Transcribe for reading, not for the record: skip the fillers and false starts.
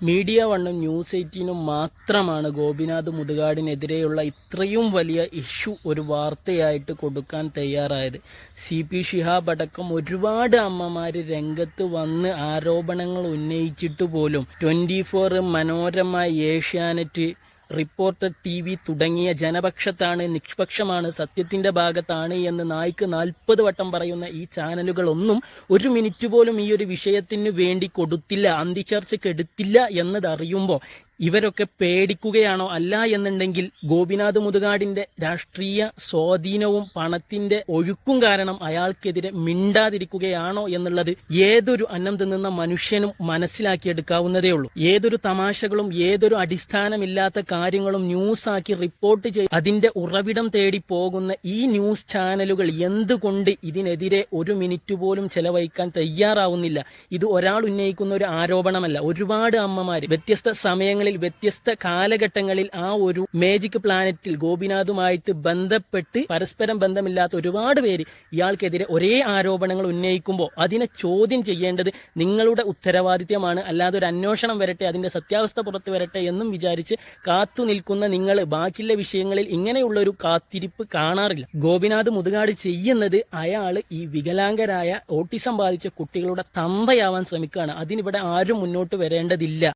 Media വണ്ണും news 18 മാത്രമാണ് ഗോപിനാഥ് മുതുകാടിനെതിരെയുള്ള ഇത്രയും വലിയ ഇഷ്യൂ ഒരു വാർത്തയായിട്ട് കൊടുക്കാൻ തയ്യാറായത്. CP ഷിഹാബ് അടക്കം ഒരുപാട് അമ്മമാർ രംഗത്ത് വന്ന് ആരോപണങ്ങൾ ഉന്നയിച്ചിട്ട് പോലും 24, മനോരമ, ഏഷ്യാനെറ്റ്, റിപ്പോർട്ടർ TV തുടങ്ങിയ ജനപക്ഷത്താണ്, നിഷ്പക്ഷമാണ്, സത്യത്തിന്റെ ഭാഗത്താണ് എന്ന് നായ്ക്ക് 40 വട്ടം പറയുന്ന ഈ ചാനലുകളൊന്നും ഒരു മിനിറ്റ് പോലും ഈ ഒരു വിഷയത്തിന് വേണ്ടി കൊടുത്തില്ല, അന്തിച്ചർച്ചയ്ക്ക് എടുത്തില്ല എന്നതറിയുമ്പോൾ ഇവരൊക്കെ പേടിക്കുകയാണോ? അല്ല എന്നുണ്ടെങ്കിൽ ഗോപിനാഥ് മുതുകാടിന്റെ രാഷ്ട്രീയ സ്വാധീനവും പണത്തിന്റെ ഒഴുക്കും കാരണം അയാൾക്കെതിരെ മിണ്ടാതിരിക്കുകയാണോ എന്നുള്ളത് ഏതൊരു അന്നം തിന്നുന്ന മനുഷ്യനും മനസ്സിലാക്കിയെടുക്കാവുന്നതേ ഉള്ളൂ. ഏതൊരു തമാശകളും ഏതൊരു അടിസ്ഥാനമില്ലാത്ത കാര്യങ്ങളും ന്യൂസാക്കി റിപ്പോർട്ട് ചെയ്ത് അതിന്റെ ഉറവിടം തേടി പോകുന്ന ഈ ന്യൂസ് ചാനലുകൾ എന്തുകൊണ്ട് ഇതിനെതിരെ ഒരു മിനിറ്റ് പോലും ചെലവഴിക്കാൻ തയ്യാറാവുന്നില്ല? ഇത് ഒരാൾ ഉന്നയിക്കുന്ന ഒരു ആരോപണമല്ല. ഒരുപാട് അമ്മമാര് വ്യത്യസ്ത സമയങ്ങളിൽ വ്യത്യസ്ത കാലഘട്ടങ്ങളിൽ ആ ഒരു മേജിക് പ്ലാനറ്റിൽ ഗോപിനാഥുമായിട്ട് ബന്ധപ്പെട്ട് പരസ്പരം ബന്ധമില്ലാത്ത ഒരുപാട് പേര് ഇയാൾക്കെതിരെ ഒരേ ആരോപണങ്ങൾ ഉന്നയിക്കുമ്പോൾ അതിനെ ചോദ്യം ചെയ്യേണ്ടത് നിങ്ങളുടെ ഉത്തരവാദിത്യമാണ്. അല്ലാതെ ഒരു അന്വേഷണം വരട്ടെ, അതിന്റെ സത്യാവസ്ഥ പുറത്തു വരട്ടെ എന്നും വിചാരിച്ച് കാത്തു നിൽക്കുന്ന നിങ്ങൾ ബാക്കിയുള്ള വിഷയങ്ങളിൽ ഇങ്ങനെയുള്ള ഒരു കാത്തിരിപ്പ് കാണാറില്ല. ഗോപിനാഥ് മുതുകാട് ചെയ്യുന്നത് അയാൾ ഈ വികലാംഗരായ ഓട്ടിസം ബാധിച്ച കുട്ടികളുടെ തന്തയാവാൻ ശ്രമിക്കുകയാണ്. അതിനിവിടെ ആരും മുന്നോട്ട് വരേണ്ടതില്ല.